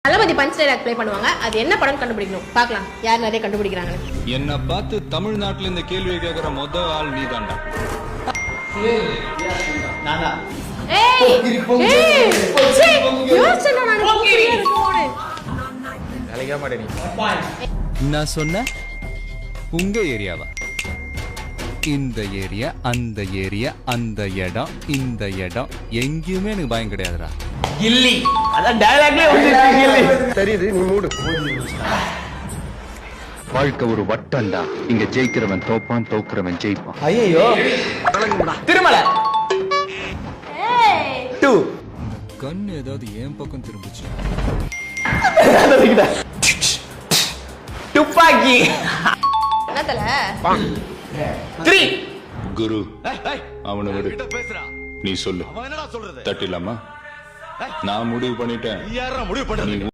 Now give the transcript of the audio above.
தளபதி punch dialogue play பண்ணுவாங்க. அது என்ன படம் கண்டுபிடிக்கணும். பார்க்கலாம் யார் நிறைய கண்டுபிடிக்கிறாங்க. என்ன பார்த்து தமிழ்நாட்டுல இந்த கேள்வி கேட்கிற மொத ஆள் நீதான்டா. நானா ஏய் ஏய் யோசனை நான் போறே. நாளைக்கு மாட்டே நீ. நான் சொன்ன உங்க ஏரியாவா? இந்த ஏரியா, அந்த ஏரியா, அந்த இடம், இந்த இடம் எங்கேயுமே எனக்கு பயம் கிடையாதுடா. கில்லி அதான் டயலாக்லயே வந்து கில்லி தெரியுது, நீ மூடு. வாழ்க்கை ஒரு வட்டம்டா. இங்க ஜெயிக்கிறவன் தோப்பான், தோக்குறவன் ஜெயிப்பான். ஐயோ திருமலை ஏய் 2 கண் ஏதாவது என் பக்கம் திரும்பிச்சு. துப்பாக்கி என்னதல 3 குரு அவனை விடு, நீ சொல்லு. தட்டிலாமா? நான் முடிவு பண்ணிட்டேன்.